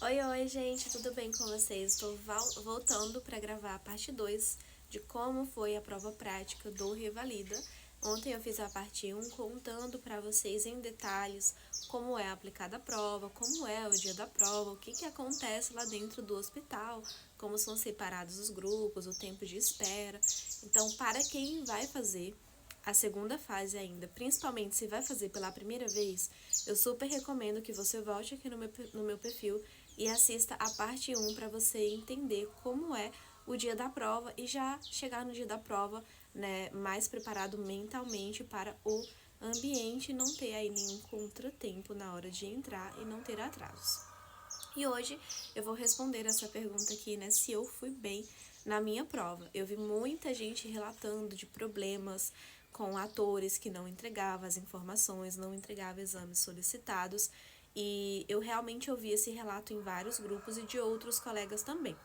Oi, gente, tudo bem com vocês? Estou voltando para gravar a parte 2 de como foi a prova prática do Revalida. Ontem eu fiz a parte 1 contando para vocês em detalhes como é aplicada a prova, como é o dia da prova, o que acontece lá dentro do hospital, como são separados os grupos, o tempo de espera. Então, para quem vai fazer a segunda fase ainda, principalmente se vai fazer pela primeira vez, eu super recomendo que você volte aqui no meu perfil e assista a parte 1 para você entender como é o dia da prova e já chegar no dia da prova, né, mais preparado mentalmente para o ambiente e não ter aí nenhum contratempo na hora de entrar e não ter atrasos. E hoje eu vou responder essa pergunta aqui, né, se eu fui bem na minha prova. Eu vi muita gente relatando de problemas com atores que não entregavam as informações, não entregavam exames solicitados, e eu realmente ouvi esse relato em vários grupos e de outros colegas também.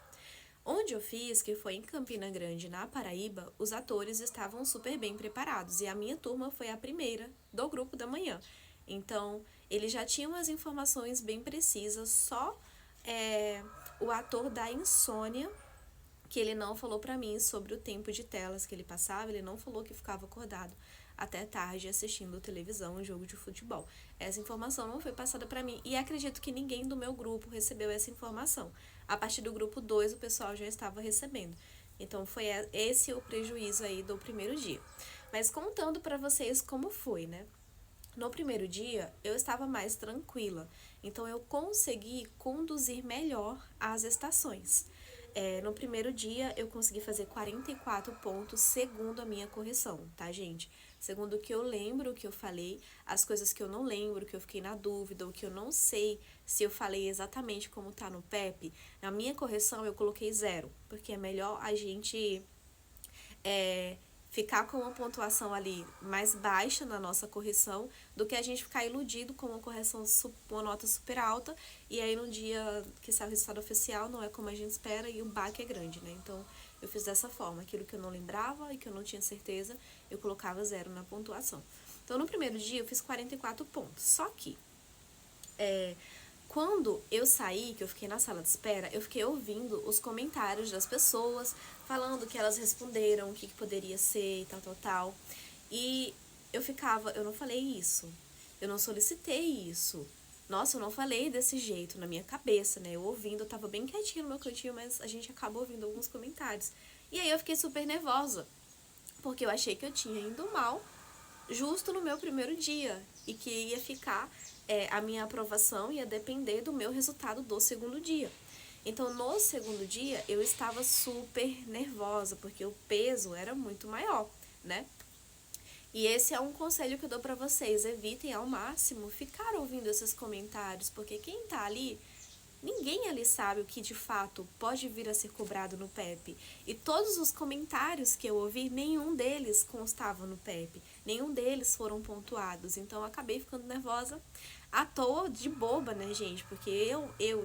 Onde eu fiz, que foi em Campina Grande, na Paraíba, os atores estavam super bem preparados e a minha turma foi a primeira do grupo da manhã. Então, eles já tinham as informações bem precisas, só o ator da insônia, que ele não falou pra mim sobre o tempo de telas que ele passava, ele não falou que ficava acordado até tarde assistindo televisão, um jogo de futebol. Essa informação não foi passada pra mim e acredito que ninguém do meu grupo recebeu essa informação. A partir do grupo 2 o pessoal já estava recebendo. Então foi esse o prejuízo aí do primeiro dia. Mas contando pra vocês como foi, né? No primeiro dia, eu estava mais tranquila, então eu consegui conduzir melhor as estações. No primeiro dia, eu consegui fazer 44 pontos segundo a minha correção, tá, gente? Segundo o que eu lembro, o que eu falei, as coisas que eu não lembro, que eu fiquei na dúvida, o que eu não sei se eu falei exatamente como tá no PEP, na minha correção eu coloquei 0, porque é melhor a gente é, ficar com uma pontuação ali mais baixa na nossa correção do que a gente ficar iludido com uma correção, uma nota super alta e aí no dia que sai o resultado oficial não é como a gente espera e o baque é grande, né? Então eu fiz dessa forma, aquilo que eu não lembrava e que eu não tinha certeza, eu colocava 0 na pontuação. Então no primeiro dia eu fiz 44 pontos, só que quando eu saí, que eu fiquei na sala de espera, eu fiquei ouvindo os comentários das pessoas, falando que elas responderam, o que poderia ser e tal, tal, tal. E eu não falei isso, eu não solicitei isso. Nossa, eu não falei desse jeito na minha cabeça, né? Eu ouvindo, eu tava bem quietinha no meu cantinho, mas a gente acaba ouvindo alguns comentários. E aí eu fiquei super nervosa, porque eu achei que eu tinha ido mal justo no meu primeiro dia e que ia ficar a minha aprovação ia depender do meu resultado do segundo dia. Então, no segundo dia, eu estava super nervosa, porque o peso era muito maior, né? E esse é um conselho que eu dou pra vocês, evitem ao máximo ficar ouvindo esses comentários, porque quem tá ali, ninguém ali sabe o que de fato pode vir a ser cobrado no PEP. E todos os comentários que eu ouvi, nenhum deles constava no PEP. Nenhum deles foram pontuados. Então eu acabei ficando nervosa à toa, de boba, né, gente? Porque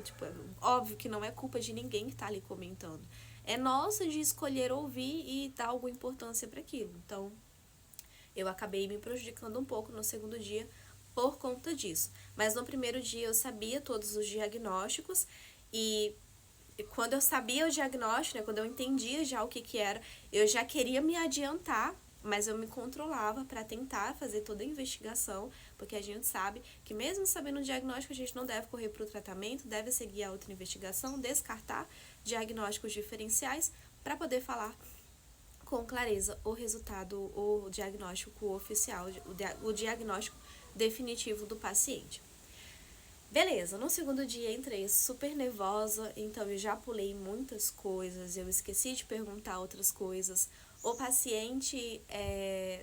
tipo, óbvio que não é culpa de ninguém que tá ali comentando. É nossa de escolher ouvir e dar alguma importância para aquilo. Então, eu acabei me prejudicando um pouco no segundo dia por conta disso. Mas no primeiro dia eu sabia todos os diagnósticos e quando eu sabia o diagnóstico, né, quando eu entendia já o que era, eu já queria me adiantar, mas eu me controlava para tentar fazer toda a investigação, porque a gente sabe que mesmo sabendo o diagnóstico, a gente não deve correr para o tratamento, deve seguir a outra investigação, descartar diagnósticos diferenciais para poder falar com clareza o resultado, o diagnóstico oficial, o diagnóstico definitivo do paciente. Beleza, no segundo dia entrei super nervosa, então eu já pulei muitas coisas, eu esqueci de perguntar outras coisas. O paciente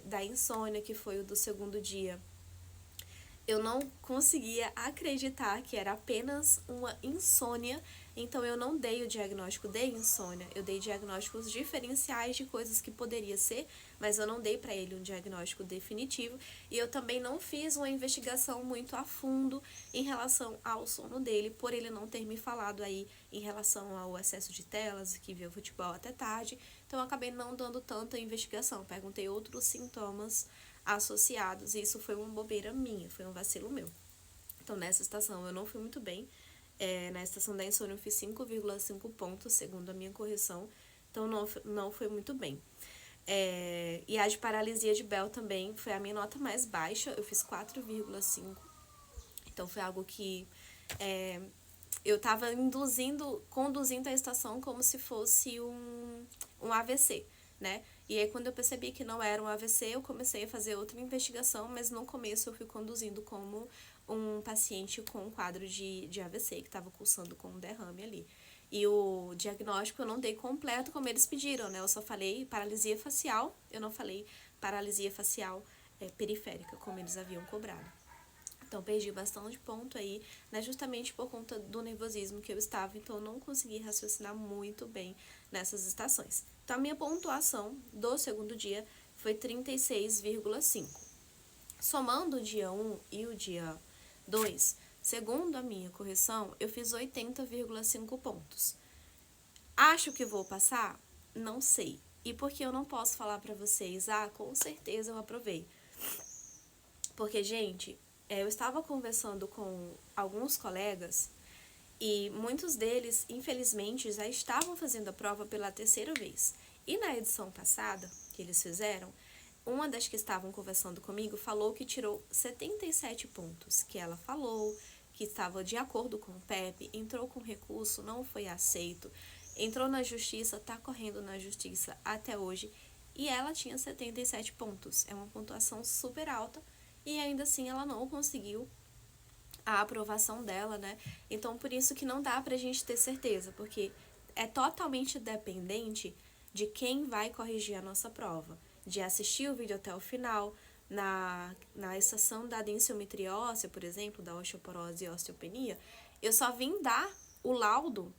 da insônia, que foi o do segundo dia, eu não conseguia acreditar que era apenas uma insônia, então eu não dei o diagnóstico de insônia, eu dei diagnósticos diferenciais de coisas que poderia ser, mas eu não dei para ele um diagnóstico definitivo e eu também não fiz uma investigação muito a fundo em relação ao sono dele, por ele não ter me falado aí em relação ao excesso de telas, que viu futebol até tarde, então eu acabei não dando tanta investigação, perguntei outros sintomas associados, e isso foi uma bobeira minha, foi um vacilo meu. Então nessa estação eu não fui muito bem, Na estação da insônia eu fiz 5,5 pontos, segundo a minha correção, então não foi muito bem. E a de paralisia de Bell também foi a minha nota mais baixa, eu fiz 4,5. Então foi algo que eu estava conduzindo a estação como se fosse um AVC, né? E aí quando eu percebi que não era um AVC, eu comecei a fazer outra investigação, mas no começo eu fui conduzindo como um paciente com um quadro de AVC, que estava cursando com um derrame ali. E o diagnóstico eu não dei completo como eles pediram, né? Eu só falei paralisia facial, eu não falei paralisia facial periférica, como eles haviam cobrado. Então, perdi bastante ponto aí, né, justamente por conta do nervosismo que eu estava, então eu não consegui raciocinar muito bem nessas estações. Então, a minha pontuação do segundo dia foi 36,5. Somando o dia 1 e o dia 2, segundo a minha correção, eu fiz 80,5 pontos. Acho que vou passar? Não sei. E por que eu não posso falar pra vocês, com certeza eu aprovei? Porque, gente, eu estava conversando com alguns colegas e muitos deles, infelizmente, já estavam fazendo a prova pela terceira vez. E na edição passada, que eles fizeram, uma das que estavam conversando comigo falou que tirou 77 pontos, que ela falou que estava de acordo com o PEP, entrou com recurso, não foi aceito, entrou na justiça, está correndo na justiça até hoje, e ela tinha 77 pontos. É uma pontuação super alta, e ainda assim ela não conseguiu a aprovação dela, né? Então, por isso que não dá pra gente ter certeza, porque é totalmente dependente de quem vai corrigir a nossa prova, de assistir o vídeo até o final. Na estação da densitometria óssea, por exemplo, da osteoporose e osteopenia, eu só vim dar o laudo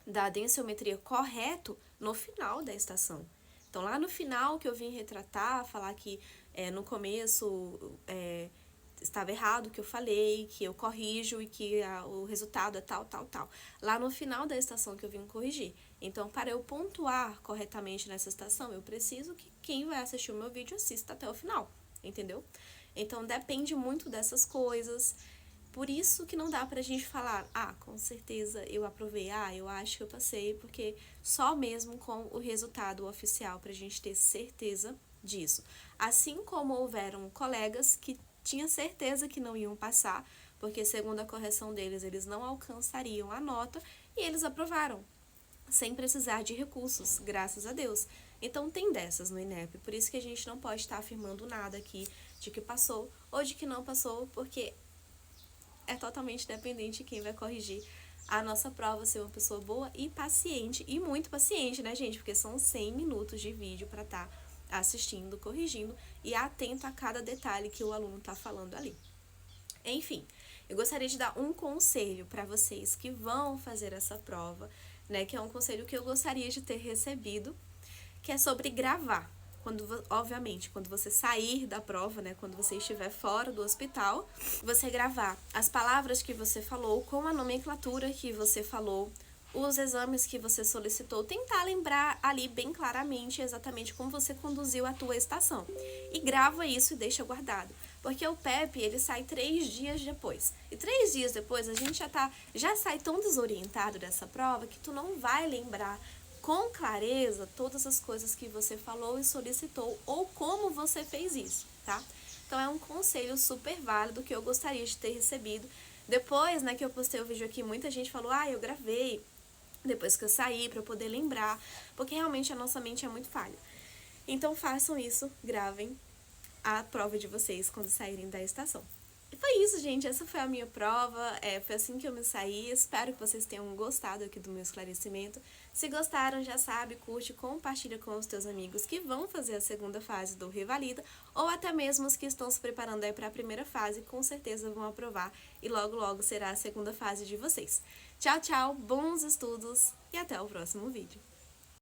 da densitometria correto no final da estação. Então, lá no final que eu vim retratar, falar que no começo estava errado o que eu falei, que eu corrijo e que o resultado é tal, tal, tal. Lá no final da estação que eu vim corrigir. Então, para eu pontuar corretamente nessa estação, eu preciso que quem vai assistir o meu vídeo assista até o final, entendeu? Então, depende muito dessas coisas. Por isso que não dá pra gente falar, com certeza eu aprovei, eu acho que eu passei, porque só mesmo com o resultado oficial pra gente ter certeza disso. Assim como houveram colegas que tinham certeza que não iam passar, porque segundo a correção deles, eles não alcançariam a nota, e eles aprovaram, sem precisar de recursos, graças a Deus. Então tem dessas no INEP, por isso que a gente não pode estar afirmando nada aqui de que passou ou de que não passou, porque é totalmente dependente de quem vai corrigir a nossa prova, ser uma pessoa boa e paciente, e muito paciente, né, gente? Porque são 100 minutos de vídeo para estar assistindo, corrigindo e atento a cada detalhe que o aluno está falando ali. Enfim, eu gostaria de dar um conselho para vocês que vão fazer essa prova, né, que é um conselho que eu gostaria de ter recebido, que é sobre gravar. Obviamente, quando você sair da prova, né, quando você estiver fora do hospital, você gravar as palavras que você falou com a nomenclatura que você falou, os exames que você solicitou, tentar lembrar ali bem claramente exatamente como você conduziu a tua estação. E grava isso e deixa guardado. Porque o PEP, ele sai 3 dias depois. E 3 dias depois, a gente já sai tão desorientado dessa prova que tu não vai lembrar com clareza todas as coisas que você falou e solicitou ou como você fez isso, tá? Então, é um conselho super válido que eu gostaria de ter recebido. Depois, né, que eu postei o vídeo aqui, muita gente falou, eu gravei depois que eu saí para eu poder lembrar, porque realmente a nossa mente é muito falha. Então, façam isso, gravem a prova de vocês quando saírem da estação. E foi isso, gente. Essa foi a minha prova. Foi assim que eu me saí. Espero que vocês tenham gostado aqui do meu esclarecimento. Se gostaram, já sabe, curte, compartilha com os teus amigos que vão fazer a segunda fase do Revalida, ou até mesmo os que estão se preparando aí para a primeira fase, com certeza vão aprovar e logo, logo será a segunda fase de vocês. Tchau, tchau, bons estudos e até o próximo vídeo.